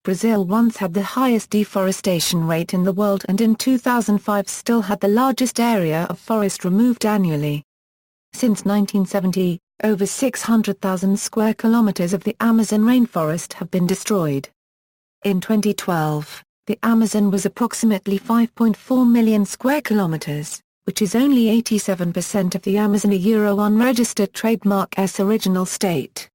Brazil once had the highest deforestation rate in the world and in 2005 still had the largest area of forest removed annually. Since 1970, over 600,000 square kilometers of the Amazon rainforest have been destroyed. In 2012, the Amazon was approximately 5.4 million square kilometers, which is only 87% of the Amazon unregistered trademark's original state.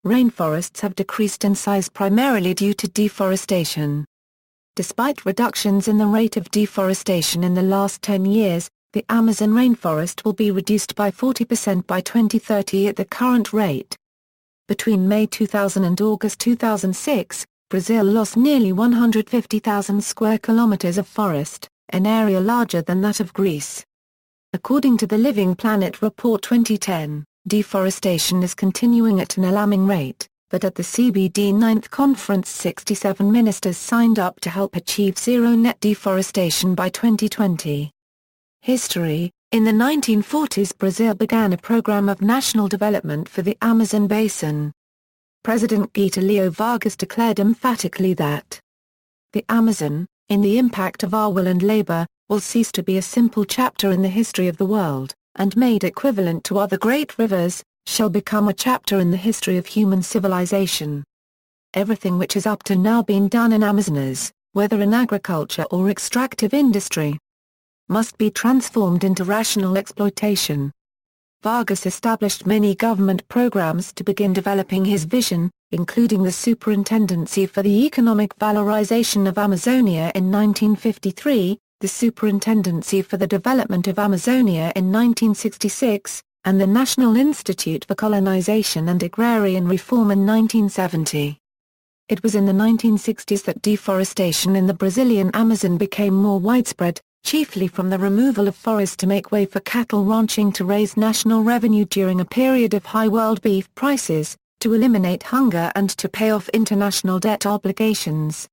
Rainforests have decreased in size primarily due to deforestation. Despite reductions in the rate of deforestation in the last 10 years, the Amazon rainforest will be reduced by 40% by 2030 at the current rate. Between May 2000 and August 2006, Brazil lost nearly 150,000 square kilometers of forest, an area larger than that of Greece. According to the Living Planet Report 2010, deforestation is continuing at an alarming rate, but at the CBD 9th Conference 67 ministers signed up to help achieve zero net deforestation by 2020. History: in the 1940s Brazil began a program of national development for the Amazon basin. President Getulio Vargas declared emphatically that the Amazon, in the impact of our will and labor, will cease to be a simple chapter in the history of the world, and made equivalent to other great rivers, shall become a chapter in the history of human civilization. Everything which has up to now been done in Amazonas, whether in agriculture or extractive industry, must be transformed into rational exploitation. Vargas established many government programs to begin developing his vision, including the Superintendency for the Economic Valorization of Amazonia in 1953, the Superintendency for the Development of Amazonia in 1966, and the National Institute for Colonization and Agrarian Reform in 1970. It was in the 1960s that deforestation in the Brazilian Amazon became more widespread, chiefly from the removal of forests to make way for cattle ranching to raise national revenue during a period of high world beef prices, to eliminate hunger and to pay off international debt obligations.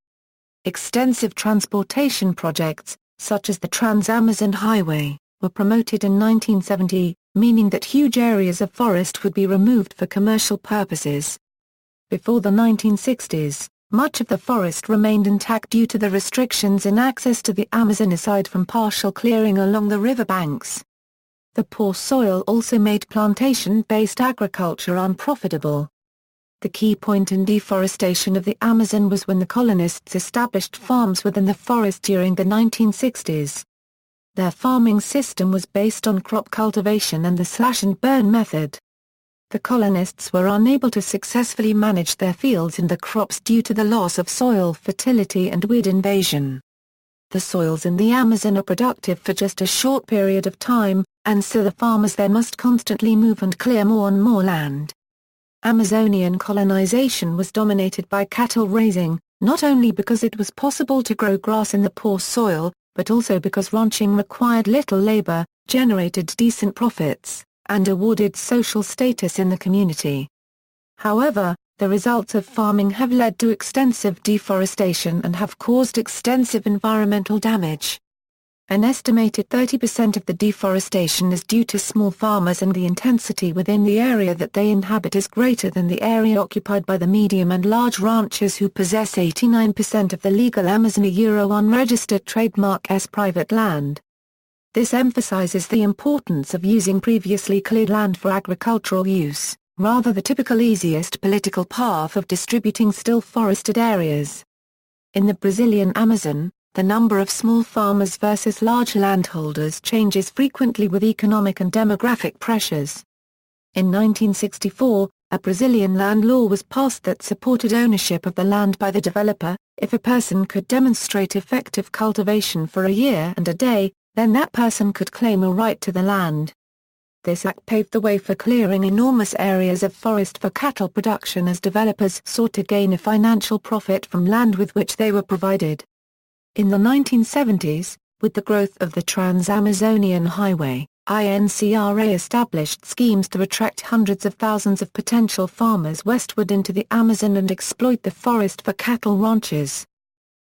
Extensive transportation projects, such as the Trans-Amazon Highway, were promoted in 1970, meaning that huge areas of forest would be removed for commercial purposes. Before the 1960s, much of the forest remained intact due to the restrictions in access to the Amazon aside from partial clearing along the riverbanks. The poor soil also made plantation-based agriculture unprofitable. The key point in deforestation of the Amazon was when the colonists established farms within the forest during the 1960s. Their farming system was based on crop cultivation and the slash-and-burn method. The colonists were unable to successfully manage their fields and the crops due to the loss of soil fertility and weed invasion. The soils in the Amazon are productive for just a short period of time, and so the farmers there must constantly move and clear more and more land. Amazonian colonization was dominated by cattle raising, not only because it was possible to grow grass in the poor soil, but also because ranching required little labor, generated decent profits, and awarded social status in the community. However, the results of farming have led to extensive deforestation and have caused extensive environmental damage. An estimated 30% of the deforestation is due to small farmers, and the intensity within the area that they inhabit is greater than the area occupied by the medium and large ranchers who possess 89% of the legal Amazon unregistered trademark's private land. This emphasizes the importance of using previously cleared land for agricultural use, rather the typical easiest political path of distributing still forested areas. In the Brazilian Amazon, the number of small farmers versus large landholders changes frequently with economic and demographic pressures. In 1964, a Brazilian land law was passed that supported ownership of the land by the developer. If a person could demonstrate effective cultivation for a year and a day, then that person could claim a right to the land. This act paved the way for clearing enormous areas of forest for cattle production as developers sought to gain a financial profit from land with which they were provided. In the 1970s, with the growth of the Trans-Amazonian Highway, INCRA established schemes to attract hundreds of thousands of potential farmers westward into the Amazon and exploit the forest for cattle ranches.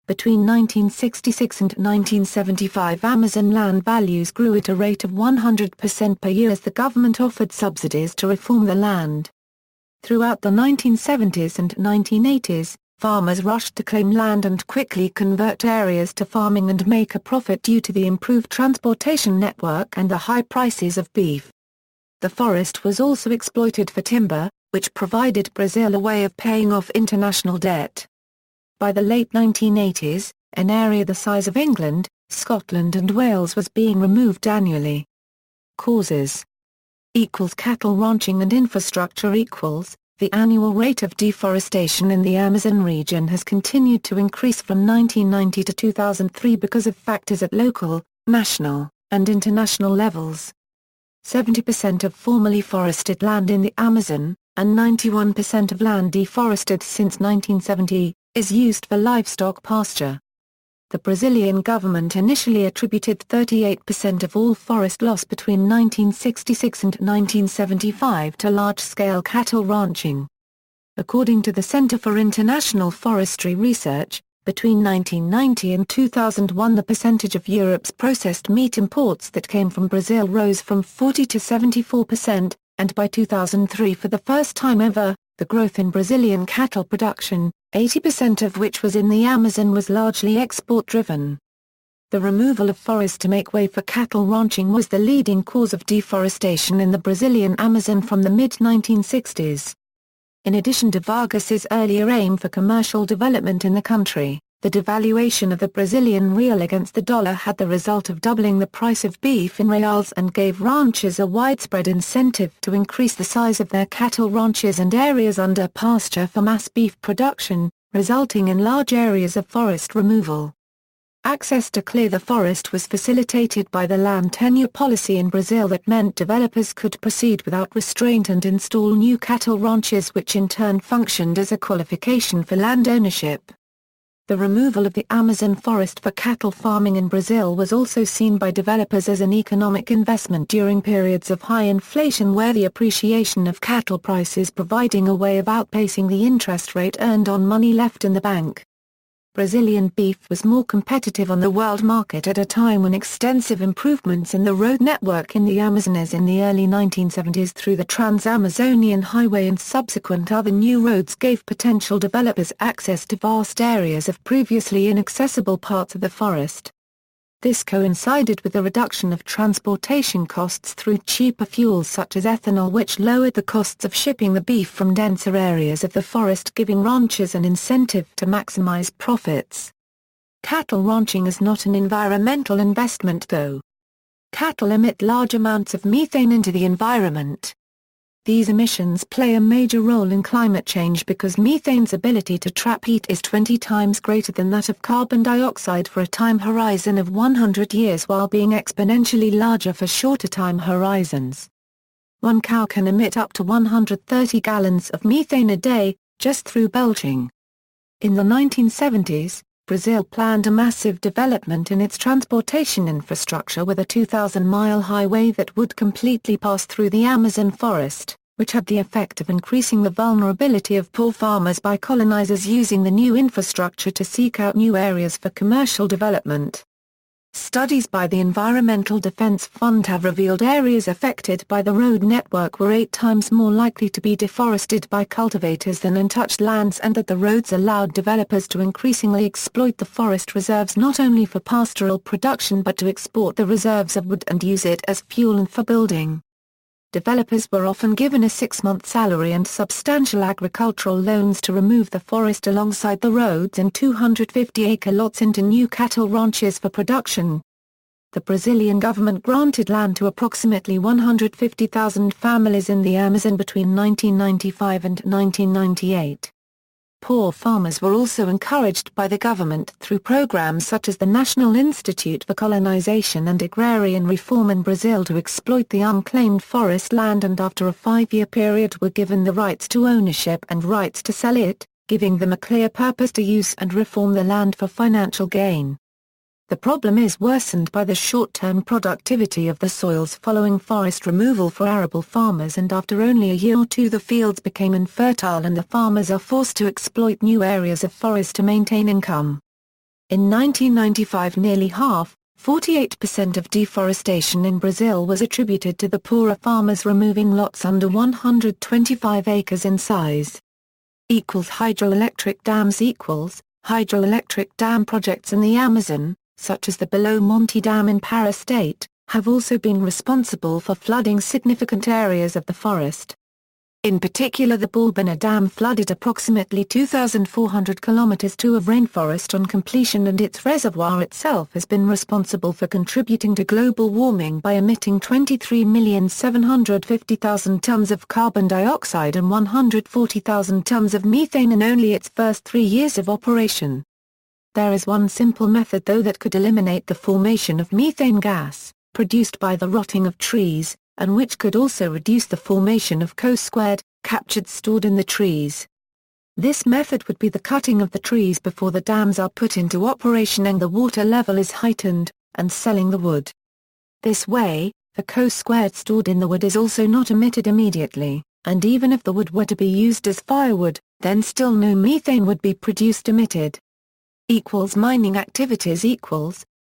Between 1966 and 1975, Amazon land values grew at a rate of 100% per year as the government offered subsidies to reform the land. Throughout the 1970s and 1980s, farmers rushed to claim land and quickly convert areas to farming and make a profit due to the improved transportation network and the high prices of beef. The forest was also exploited for timber, which provided Brazil a way of paying off international debt. By the late 1980s, an area the size of England, Scotland and Wales was being removed annually. Causes equals cattle ranching and infrastructure equals the annual rate of deforestation in the Amazon region has continued to increase from 1990 to 2003 because of factors at local, national, and international levels. 70% of formerly forested land in the Amazon, and 91% of land deforested since 1970, is used for livestock pasture. The Brazilian government initially attributed 38% of all forest loss between 1966 and 1975 to large-scale cattle ranching. According to the Center for International Forestry Research, between 1990 and 2001 the percentage of Europe's processed meat imports that came from Brazil rose from 40 to 74%, and by 2003 for the first time ever, the growth in Brazilian cattle production, 80% of which was in the Amazon, was largely export-driven. The removal of forests to make way for cattle ranching was the leading cause of deforestation in the Brazilian Amazon from the mid-1960s. In addition to Vargas's earlier aim for commercial development in the country, the devaluation of the Brazilian real against the dollar had the result of doubling the price of beef in reals and gave ranchers a widespread incentive to increase the size of their cattle ranches and areas under pasture for mass beef production, resulting in large areas of forest removal. Access to clear the forest was facilitated by the land tenure policy in Brazil that meant developers could proceed without restraint and install new cattle ranches, which in turn functioned as a qualification for land ownership. The removal of the Amazon forest for cattle farming in Brazil was also seen by developers as an economic investment during periods of high inflation, where the appreciation of cattle prices providing a way of outpacing the interest rate earned on money left in the bank. Brazilian beef was more competitive on the world market at a time when extensive improvements in the road network in the Amazonas in the early 1970s through the Trans-Amazonian Highway and subsequent other new roads gave potential developers access to vast areas of previously inaccessible parts of the forest. This coincided with the reduction of transportation costs through cheaper fuels such as ethanol, which lowered the costs of shipping the beef from denser areas of the forest, giving ranchers an incentive to maximize profits. Cattle ranching is not an environmental investment though. Cattle emit large amounts of methane into the environment. These emissions play a major role in climate change because methane's ability to trap heat is 20 times greater than that of carbon dioxide for a time horizon of 100 years, while being exponentially larger for shorter time horizons. One cow can emit up to 130 gallons of methane a day, just through belching. In the 1970s, Brazil planned a massive development in its transportation infrastructure with a 2,000-mile highway that would completely pass through the Amazon forest, which had the effect of increasing the vulnerability of poor farmers by colonizers using the new infrastructure to seek out new areas for commercial development. Studies by the Environmental Defense Fund have revealed areas affected by the road network were 8 times more likely to be deforested by cultivators than untouched lands, and that the roads allowed developers to increasingly exploit the forest reserves not only for pastoral production but to export the reserves of wood and use it as fuel and for building. Developers were often given a 6-month salary and substantial agricultural loans to remove the forest alongside the roads and 250-acre lots into new cattle ranches for production. The Brazilian government granted land to approximately 150,000 families in the Amazon between 1995 and 1998. Poor farmers were also encouraged by the government through programs such as the National Institute for Colonization and Agrarian Reform in Brazil to exploit the unclaimed forest land, and after a 5-year period were given the rights to ownership and rights to sell it, giving them a clear purpose to use and reform the land for financial gain. The problem is worsened by the short-term productivity of the soils following forest removal for arable farmers, and after only a year or two the fields became infertile and the farmers are forced to exploit new areas of forest to maintain income. In 1995 nearly half, 48% of deforestation in Brazil was attributed to the poorer farmers removing lots under 125 acres in size. Hydroelectric dams hydroelectric dam projects in the Amazon, such as the Below Monte Dam in Para State, have also been responsible for flooding significant areas of the forest. In particular, the Balbina Dam flooded approximately 2,400 kilometers of rainforest on completion, and its reservoir itself has been responsible for contributing to global warming by emitting 23,750,000 tons of carbon dioxide and 140,000 tons of methane in only its first 3 years of operation. There is one simple method though that could eliminate the formation of methane gas, produced by the rotting of trees, and which could also reduce the formation of co-squared, captured stored in the trees. This method would be the cutting of the trees before the dams are put into operation and the water level is heightened, and selling the wood. This way, the co-squared stored in the wood is also not emitted immediately, and even if the wood were to be used as firewood, then still no methane would be produced emitted. Mining activities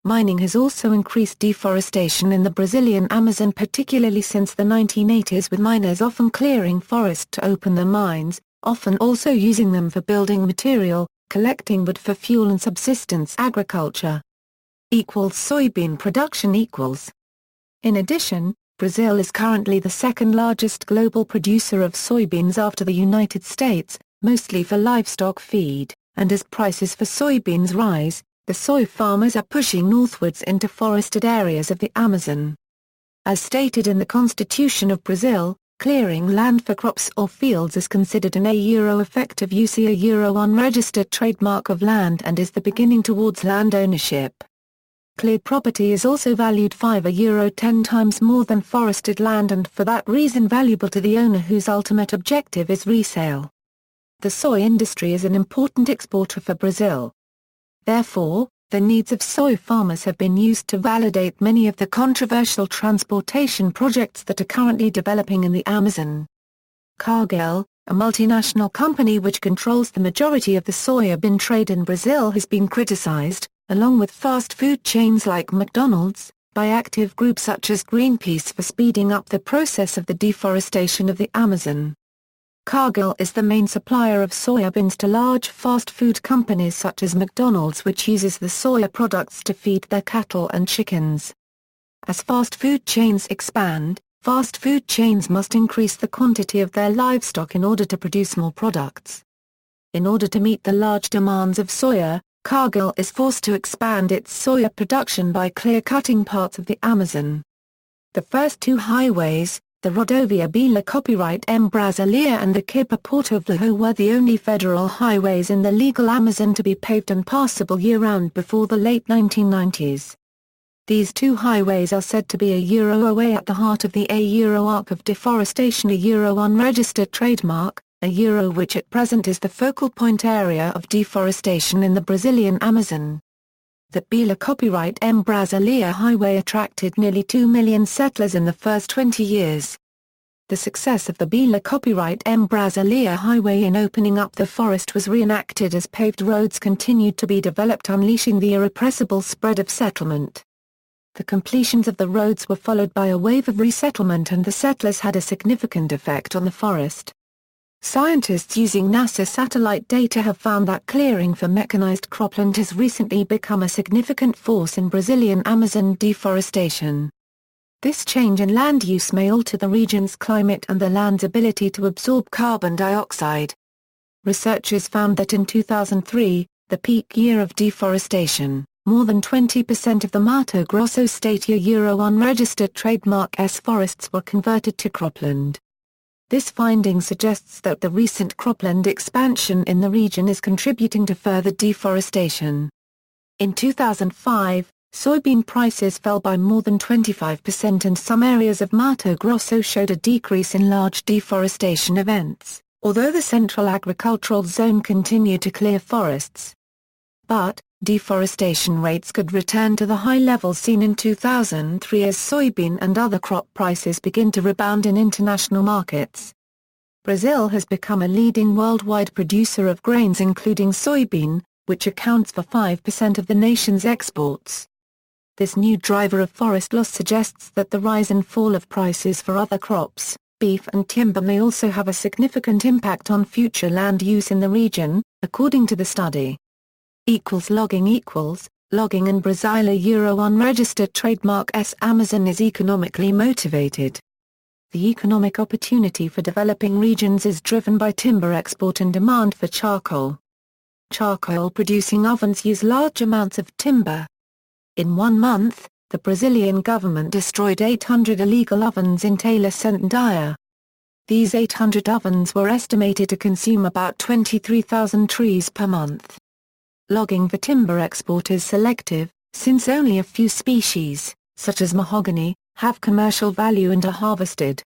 Mining has also increased deforestation in the Brazilian Amazon, particularly since the 1980s, with miners often clearing forest to open their mines, often also using them for building material, collecting wood for fuel and subsistence agriculture. Soybean production In addition, Brazil is currently the second largest global producer of soybeans after the United States, mostly for livestock feed, and as prices for soybeans rise, the soy farmers are pushing northwards into forested areas of the Amazon. As stated in the Constitution of Brazil, clearing land for crops or fields is considered an effective use, unregistered trademark of land, and is the beginning towards land ownership. Cleared property is also valued €10 times more than forested land, and for that reason valuable to the owner whose ultimate objective is resale. The soy industry is an important exporter for Brazil. Therefore, the needs of soy farmers have been used to validate many of the controversial transportation projects that are currently developing in the Amazon. Cargill, a multinational company which controls the majority of the soybean trade in Brazil, has been criticized, along with fast food chains like McDonald's, by active groups such as Greenpeace for speeding up the process of the deforestation of the Amazon. Cargill is the main supplier of soybeans to large fast food companies such as McDonald's, which uses the soya products to feed their cattle and chickens. As fast food chains expand, fast food chains must increase the quantity of their livestock in order to produce more products. In order to meet the large demands of soya, Cargill is forced to expand its soya production by clear-cutting parts of the Amazon. The first two highways, the Rodovia Bila Copyright M. Brasilia and the Kipa Porto Velho, were the only federal highways in the legal Amazon to be paved and passable year-round before the late 1990s. These two highways are said to be away at the heart of the arc of deforestation, unregistered trademark, which at present is the focal point area of deforestation in the Brazilian Amazon. The Bila Copyright M. Brasilia Highway attracted nearly 2 million settlers in the first 20 years. The success of the Bila Copyright M. Brasilia Highway in opening up the forest was reenacted as paved roads continued to be developed, unleashing the irrepressible spread of settlement. The completions of the roads were followed by a wave of resettlement, and the settlers had a significant effect on the forest. Scientists using NASA satellite data have found that clearing for mechanized cropland has recently become a significant force in Brazilian Amazon deforestation. This change in land use may alter the region's climate and the land's ability to absorb carbon dioxide. Researchers found that in 2003, the peak year of deforestation, more than 20% of the Mato Grosso state unregistered trademark S forests were converted to cropland. This finding suggests that the recent cropland expansion in the region is contributing to further deforestation. In 2005, soybean prices fell by more than 25%, and some areas of Mato Grosso showed a decrease in large deforestation events, although the Central Agricultural Zone continued to clear forests. But, deforestation rates could return to the high levels seen in 2003 as soybean and other crop prices begin to rebound in international markets. Brazil has become a leading worldwide producer of grains including soybean, which accounts for 5% of the nation's exports. This new driver of forest loss suggests that the rise and fall of prices for other crops, beef and timber may also have a significant impact on future land use in the region, according to the study. Logging in Brazil. Unregistered trademark S. Amazon is economically motivated. The economic opportunity for developing regions is driven by timber export and demand for charcoal. Charcoal-producing ovens use large amounts of timber. In 1 month, the Brazilian government destroyed 800 illegal ovens in Santander. These 800 ovens were estimated to consume about 23,000 trees per month. Logging for timber export is selective, since only a few species, such as mahogany, have commercial value and are harvested.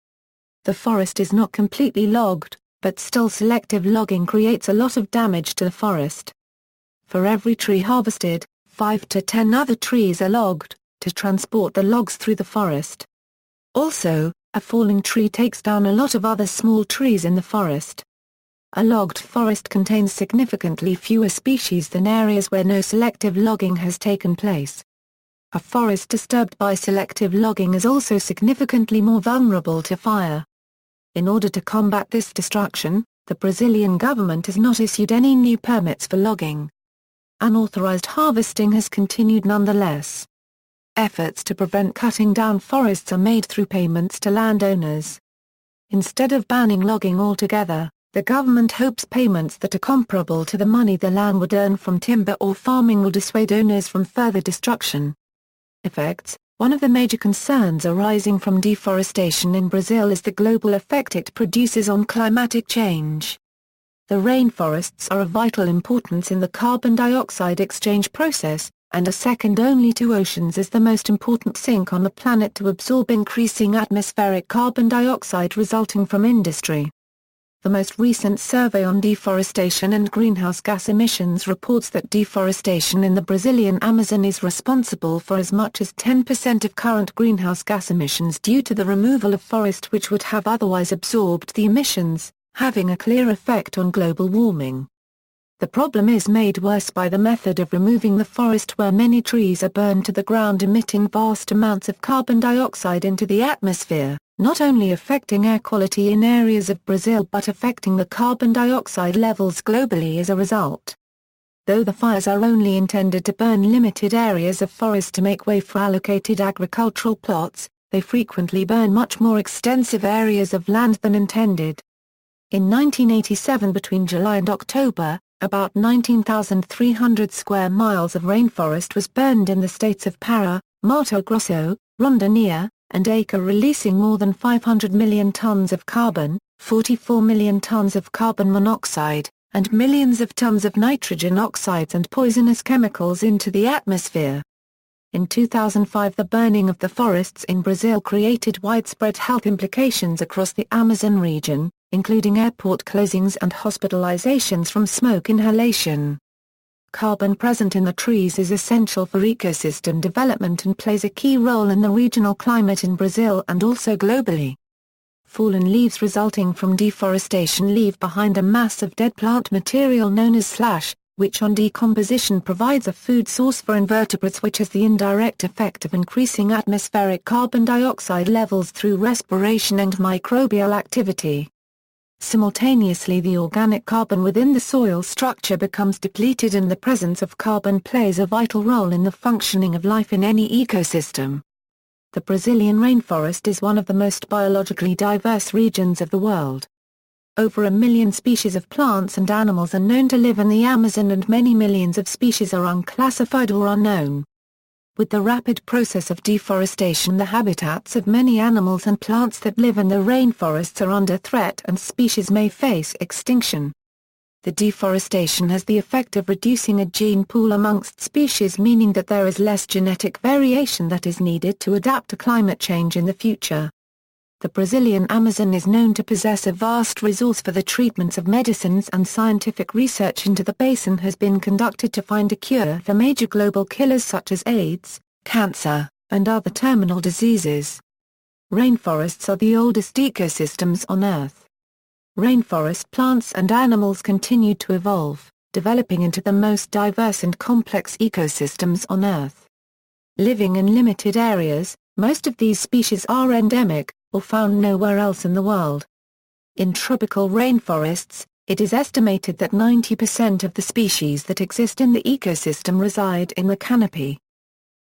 The forest is not completely logged, but still selective logging creates a lot of damage to the forest. For every tree harvested, 5 to 10 other trees are logged, to transport the logs through the forest. Also, a falling tree takes down a lot of other small trees in the forest. A logged forest contains significantly fewer species than areas where no selective logging has taken place. A forest disturbed by selective logging is also significantly more vulnerable to fire. In order to combat this destruction, the Brazilian government has not issued any new permits for logging. Unauthorized harvesting has continued nonetheless. Efforts to prevent cutting down forests are made through payments to landowners. Instead of banning logging altogether, the government hopes payments that are comparable to the money the land would earn from timber or farming will dissuade owners from further destruction. Effects. One of the major concerns arising from deforestation in Brazil is the global effect it produces on climatic change. The rainforests are of vital importance in the carbon dioxide exchange process, and are second only to oceans as the most important sink on the planet to absorb increasing atmospheric carbon dioxide resulting from industry. The most recent survey on deforestation and greenhouse gas emissions reports that deforestation in the Brazilian Amazon is responsible for as much as 10% of current greenhouse gas emissions due to the removal of forest which would have otherwise absorbed the emissions, having a clear effect on global warming. The problem is made worse by the method of removing the forest where many trees are burned to the ground emitting vast amounts of carbon dioxide into the atmosphere, not only affecting air quality in areas of Brazil but affecting the carbon dioxide levels globally as a result. Though the fires are only intended to burn limited areas of forest to make way for allocated agricultural plots, they frequently burn much more extensive areas of land than intended. In 1987 between July and October, about 19,300 square miles of rainforest was burned in the states of Pará, Mato Grosso, Rondônia, and Acre, releasing more than 500 million tons of carbon, 44 million tons of carbon monoxide, and millions of tons of nitrogen oxides and poisonous chemicals into the atmosphere. In 2005, the burning of the forests in Brazil created widespread health implications across the Amazon region, including airport closings and hospitalizations from smoke inhalation. Carbon present in the trees is essential for ecosystem development and plays a key role in the regional climate in Brazil and also globally. Fallen leaves resulting from deforestation leave behind a mass of dead plant material known as slash, which on decomposition provides a food source for invertebrates, which has the indirect effect of increasing atmospheric carbon dioxide levels through respiration and microbial activity. Simultaneously, the organic carbon within the soil structure becomes depleted and the presence of carbon plays a vital role in the functioning of life in any ecosystem. The Brazilian rainforest is one of the most biologically diverse regions of the world. Over 1 million species of plants and animals are known to live in the Amazon and many millions of species are unclassified or unknown. With the rapid process of deforestation, the habitats of many animals and plants that live in the rainforests are under threat and species may face extinction. The deforestation has the effect of reducing a gene pool amongst species, meaning that there is less genetic variation that is needed to adapt to climate change in the future. The Brazilian Amazon is known to possess a vast resource for the treatments of medicines, and scientific research into the basin has been conducted to find a cure for major global killers such as AIDS, cancer, and other terminal diseases. Rainforests are the oldest ecosystems on Earth. Rainforest plants and animals continued to evolve, developing into the most diverse and complex ecosystems on Earth. Living in limited areas, most of these species are endemic, or found nowhere else in the world. In tropical rainforests, it is estimated that 90% of the species that exist in the ecosystem reside in the canopy.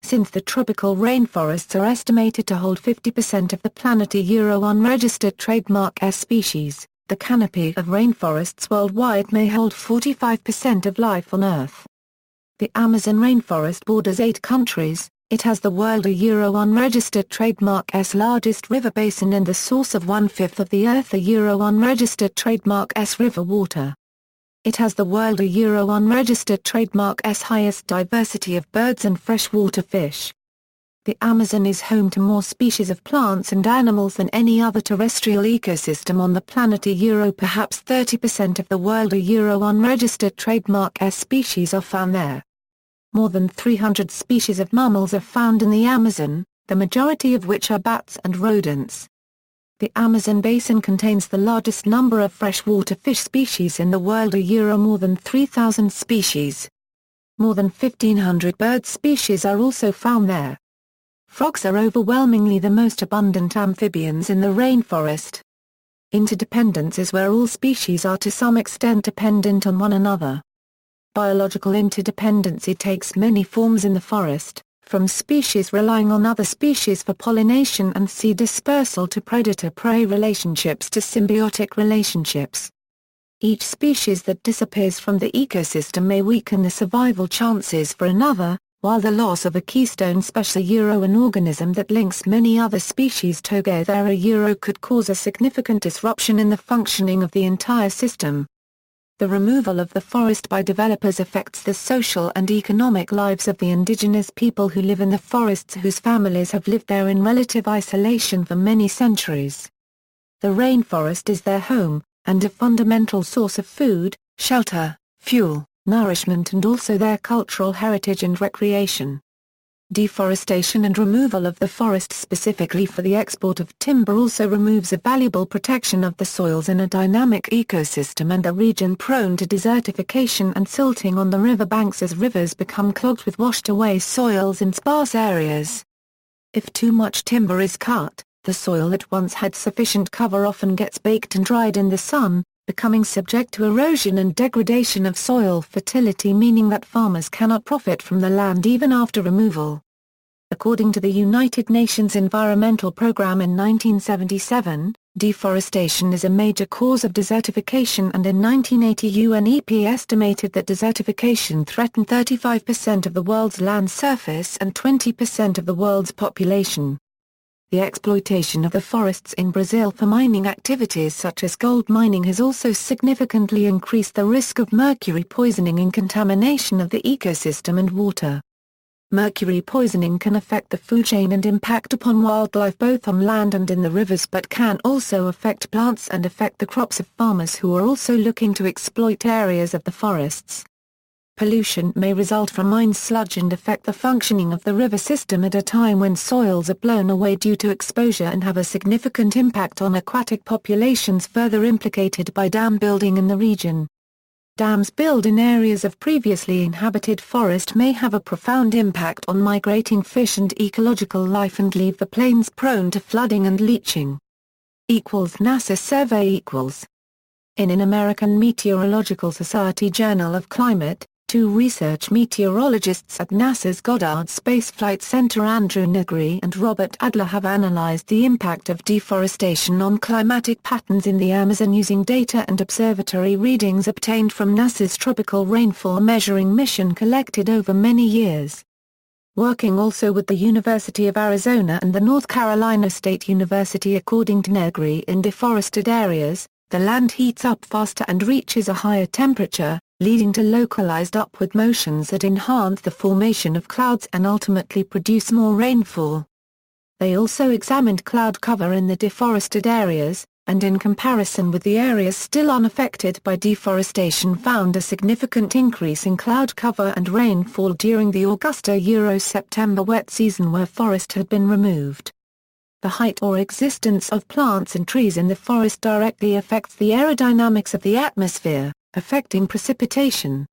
Since the tropical rainforests are estimated to hold 50% of the planet unregistered trademark S species, the canopy of rainforests worldwide may hold 45% of life on Earth. The Amazon rainforest borders 8 countries. It has the world unregistered trademark S largest river basin and the source of 1/5 of the Earth unregistered trademark S river water. It has the world unregistered trademark S highest diversity of birds and freshwater fish. The Amazon is home to more species of plants and animals than any other terrestrial ecosystem on the planet. Perhaps 30% of the world unregistered trademark S species are found there. More than 300 species of mammals are found in the Amazon, the majority of which are bats and rodents. The Amazon basin contains the largest number of freshwater fish species in the world, more than 3,000 species. More than 1,500 bird species are also found there. Frogs are overwhelmingly the most abundant amphibians in the rainforest. Interdependence is where all species are to some extent dependent on one another. Biological interdependency takes many forms in the forest, from species relying on other species for pollination and seed dispersal to predator-prey relationships to symbiotic relationships. Each species that disappears from the ecosystem may weaken the survival chances for another, while the loss of a keystone species an organism that links many other species together could cause a significant disruption in the functioning of the entire system. The removal of the forest by developers affects the social and economic lives of the indigenous people who live in the forests, whose families have lived there in relative isolation for many centuries. The rainforest is their home, and a fundamental source of food, shelter, fuel, nourishment, and also their cultural heritage and recreation. Deforestation and removal of the forest specifically for the export of timber also removes a valuable protection of the soils in a dynamic ecosystem and a region prone to desertification and silting on the riverbanks as rivers become clogged with washed-away soils in sparse areas. If too much timber is cut, the soil that once had sufficient cover often gets baked and dried in the sun, becoming subject to erosion and degradation of soil fertility, meaning that farmers cannot profit from the land even after removal. According to the United Nations Environmental Programme in 1977, deforestation is a major cause of desertification, and in 1980 UNEP estimated that desertification threatened 35% of the world's land surface and 20% of the world's population. The exploitation of the forests in Brazil for mining activities such as gold mining has also significantly increased the risk of mercury poisoning and contamination of the ecosystem and water. Mercury poisoning can affect the food chain and impact upon wildlife both on land and in the rivers, but can also affect plants and affect the crops of farmers who are also looking to exploit areas of the forests. Pollution may result from mine sludge and affect the functioning of the river system at a time when soils are blown away due to exposure and have a significant impact on aquatic populations further implicated by dam building in the region. Dams built in areas of previously inhabited forest may have a profound impact on migrating fish and ecological life and leave the plains prone to flooding and leaching. NASA survey In an American Meteorological Society Journal of Climate, 2 research meteorologists at NASA's Goddard Space Flight Center, Andrew Negri and Robert Adler, have analyzed the impact of deforestation on climatic patterns in the Amazon using data and observatory readings obtained from NASA's Tropical Rainfall Measuring Mission collected over many years. Working also with the University of Arizona and the North Carolina State University, according to Negri, in deforested areas, the land heats up faster and reaches a higher temperature, leading to localized upward motions that enhance the formation of clouds and ultimately produce more rainfall. They also examined cloud cover in the deforested areas, and in comparison with the areas still unaffected by deforestation found a significant increase in cloud cover and rainfall during the Augusta-September wet season where forest had been removed. The height or existence of plants and trees in the forest directly affects the aerodynamics of the atmosphere, affecting precipitation.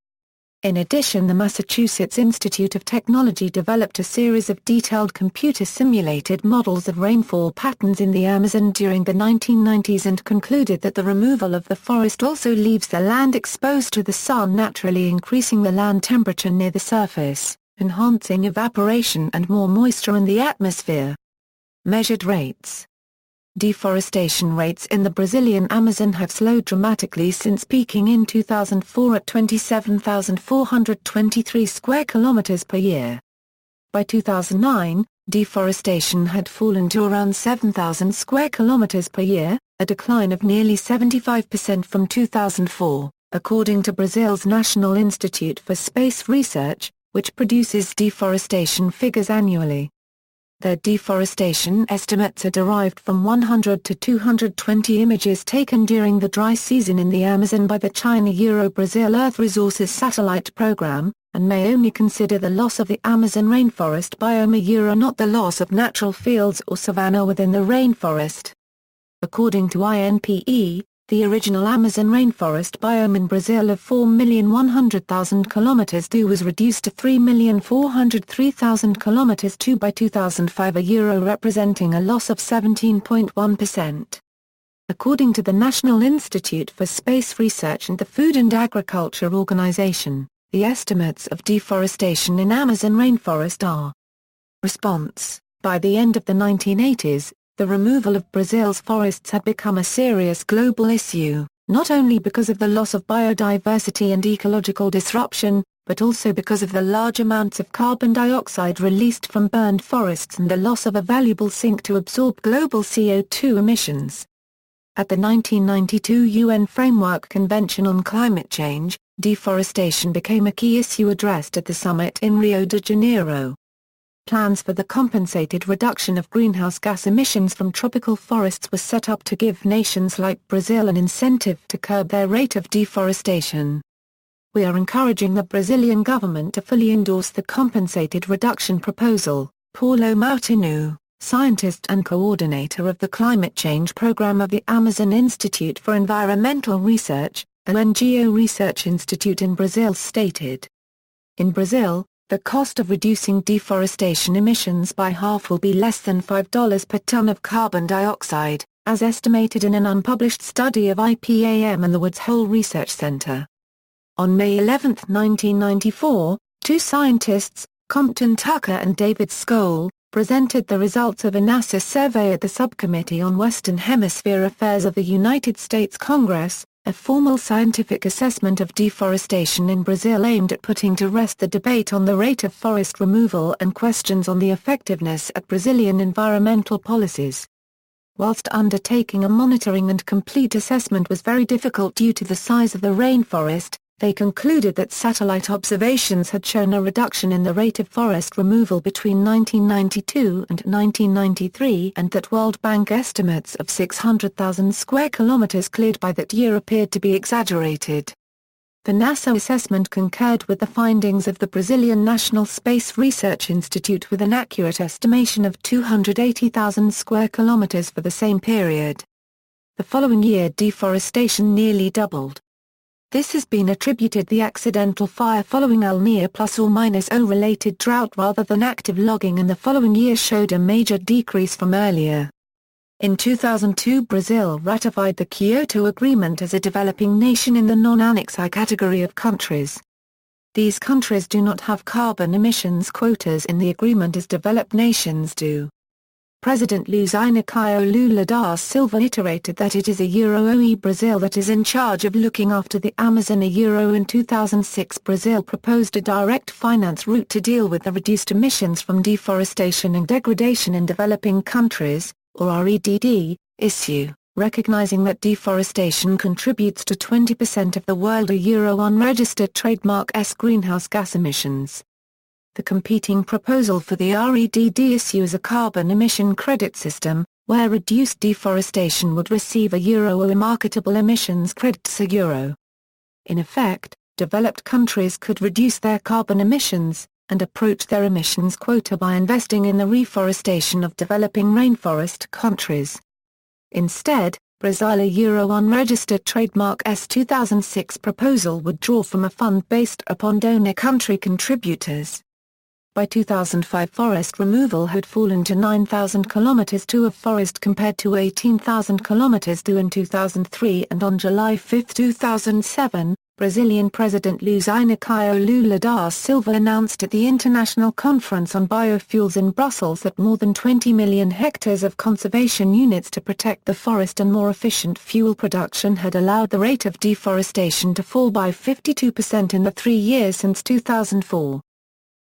In addition, the Massachusetts Institute of Technology developed a series of detailed computer-simulated models of rainfall patterns in the Amazon during the 1990s and concluded that the removal of the forest also leaves the land exposed to the sun, naturally increasing the land temperature near the surface, enhancing evaporation and more moisture in the atmosphere. Measured rates. Deforestation rates in the Brazilian Amazon have slowed dramatically since peaking in 2004 at 27,423 square kilometers per year. By 2009, deforestation had fallen to around 7,000 square kilometers per year, a decline of nearly 75% from 2004, according to Brazil's National Institute for Space Research, which produces deforestation figures annually. Their deforestation estimates are derived from 100 to 220 images taken during the dry season in the Amazon by the China-Brazil Earth Resources Satellite Program, and may only consider the loss of the Amazon rainforest biome, not the loss of natural fields or savanna within the rainforest. According to INPE, the original Amazon rainforest biome in Brazil of 4,100,000 km2 was reduced to 3,403,000 km2 by 2005, representing a loss of 17.1%. According to the National Institute for Space Research and the Food and Agriculture Organization, the estimates of deforestation in Amazon rainforest are. Response: by the end of the 1980s, the removal of Brazil's forests had become a serious global issue, not only because of the loss of biodiversity and ecological disruption, but also because of the large amounts of carbon dioxide released from burned forests and the loss of a valuable sink to absorb global CO2 emissions. At the 1992 UN Framework Convention on Climate Change, deforestation became a key issue addressed at the summit in Rio de Janeiro. Plans for the compensated reduction of greenhouse gas emissions from tropical forests were set up to give nations like Brazil an incentive to curb their rate of deforestation. We are encouraging the Brazilian government to fully endorse the compensated reduction proposal, Paulo Martinu, scientist and coordinator of the Climate Change Program of the Amazon Institute for Environmental Research, an NGO research institute in Brazil, stated. In Brazil, the cost of reducing deforestation emissions by half will be less than $5 per ton of carbon dioxide, as estimated in an unpublished study of IPAM and the Woods Hole Research Center. On May 11, 1994, two scientists, Compton Tucker and David Skoll, presented the results of a NASA survey at the Subcommittee on Western Hemisphere Affairs of the United States Congress, a formal scientific assessment of deforestation in Brazil aimed at putting to rest the debate on the rate of forest removal and questions on the effectiveness of Brazilian environmental policies. Whilst undertaking a monitoring and complete assessment was very difficult due to the size of the rainforest, they concluded that satellite observations had shown a reduction in the rate of forest removal between 1992 and 1993 and that World Bank estimates of 600,000 square kilometers cleared by that year appeared to be exaggerated. The NASA assessment concurred with the findings of the Brazilian National Space Research Institute with an accurate estimation of 280,000 square kilometers for the same period. The following year deforestation nearly doubled. This has been attributed the accidental fire following El Niño ±0 related drought rather than active logging, and the following year showed a major decrease from earlier. In 2002, Brazil ratified the Kyoto Agreement as a developing nation in the non-Annex I category of countries. These countries do not have carbon emissions quotas in the agreement as developed nations do. President Luiz Inacio Lula da Silva iterated that it is OE Brazil that is in charge of looking after the Amazon. In 2006, Brazil proposed a direct finance route to deal with the reduced emissions from deforestation and degradation in developing countries, or REDD, issue, recognizing that deforestation contributes to 20% of the world unregistered trademark greenhouse gas emissions. The competing proposal for the REDD issue is a carbon emission credit system, where reduced deforestation would receive a marketable emissions credits euro. In effect, developed countries could reduce their carbon emissions, and approach their emissions quota by investing in the reforestation of developing rainforest countries. Instead, Brazil a unregistered trademark S 2006 proposal would draw from a fund based upon donor country contributors. By 2005 forest removal had fallen to 9,000 kilometers of forest compared to 18,000 kilometers in 2003, and on July 5, 2007, Brazilian President Luiz Inácio Lula da Silva announced at the International Conference on Biofuels in Brussels that more than 20 million hectares of conservation units to protect the forest and more efficient fuel production had allowed the rate of deforestation to fall by 52% in the 3 years since 2004.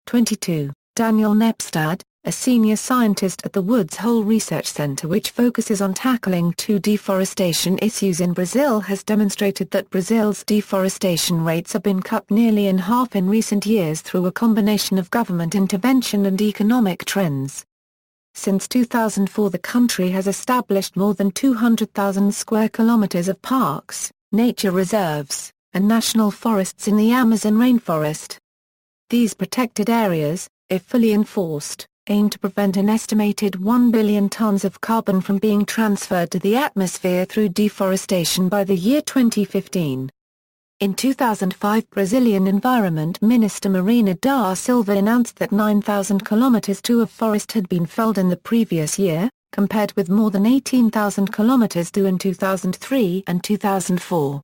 22. Daniel Nepstad, a senior scientist at the Woods Hole Research Center which focuses on tackling two deforestation issues in Brazil, has demonstrated that Brazil's deforestation rates have been cut nearly in half in recent years through a combination of government intervention and economic trends. Since 2004 the country has established more than 200,000 square kilometers of parks, nature reserves, and national forests in the Amazon rainforest. These protected areas, if fully enforced, aim to prevent an estimated 1 billion tons of carbon from being transferred to the atmosphere through deforestation by the year 2015. In 2005 Brazilian Environment Minister Marina da Silva announced that 9,000 kilometers of forest had been felled in the previous year, compared with more than 18,000 kilometers in 2003 and 2004.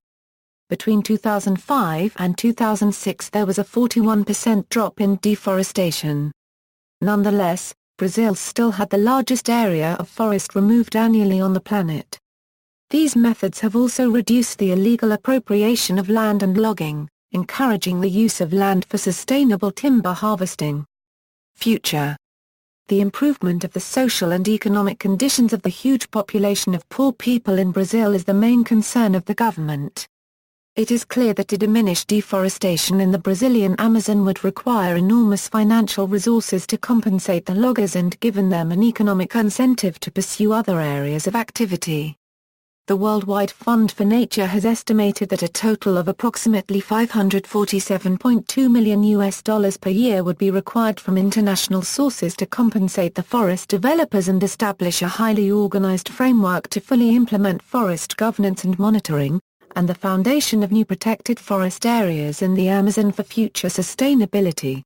Between 2005 and 2006 there was a 41% drop in deforestation. Nonetheless, Brazil still had the largest area of forest removed annually on the planet. These methods have also reduced the illegal appropriation of land and logging, encouraging the use of land for sustainable timber harvesting. Future. The improvement of the social and economic conditions of the huge population of poor people in Brazil is the main concern of the government. It is clear that to diminish deforestation in the Brazilian Amazon would require enormous financial resources to compensate the loggers and given them an economic incentive to pursue other areas of activity. The Worldwide Fund for Nature has estimated that a total of approximately $547.2 million per year would be required from international sources to compensate the forest developers and establish a highly organized framework to fully implement forest governance and monitoring, and the foundation of new protected forest areas in the Amazon for future sustainability.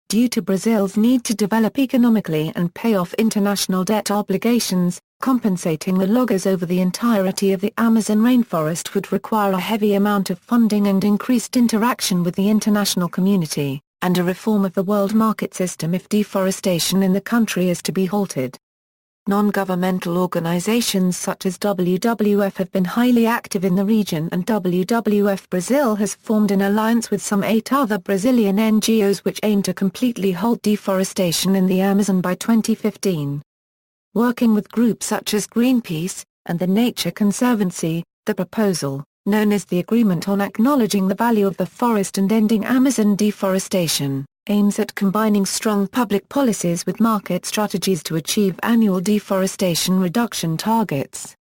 Due to Brazil's need to develop economically and pay off international debt obligations, compensating the loggers over the entirety of the Amazon rainforest would require a heavy amount of funding and increased interaction with the international community, and a reform of the world market system if deforestation in the country is to be halted. Non-governmental organizations such as WWF have been highly active in the region, and WWF Brazil has formed an alliance with some 8 other Brazilian NGOs which aim to completely halt deforestation in the Amazon by 2015. Working with groups such as Greenpeace, and the Nature Conservancy, the proposal, known as the Agreement on Acknowledging the Value of the Forest and Ending Amazon Deforestation, aims at combining strong public policies with market strategies to achieve annual deforestation reduction targets.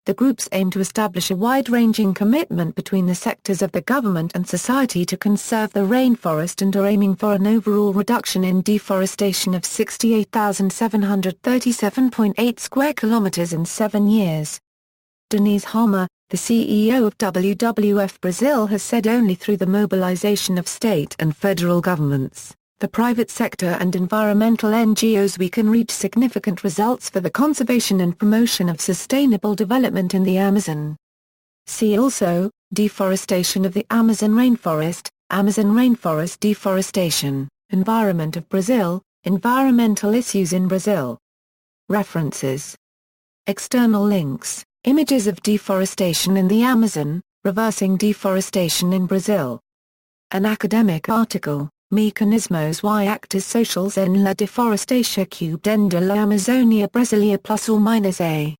The groups aim to establish a wide-ranging commitment between the sectors of the government and society to conserve the rainforest and are aiming for an overall reduction in deforestation of 68,737.8 square kilometers in 7 years. Denise Harmer, the CEO of WWF Brazil, has said only through the mobilization of state and federal governments, the private sector and environmental NGOs we can reach significant results for the conservation and promotion of sustainable development in the Amazon. See also, deforestation of the Amazon rainforest, Amazon rainforest deforestation, environment of Brazil, environmental issues in Brazil. References. External links. Images of deforestation in the Amazon, reversing deforestation in Brazil. An academic article, Mecanismos y actores sociales en la deforestación de la Amazonia Brasileira +/- A.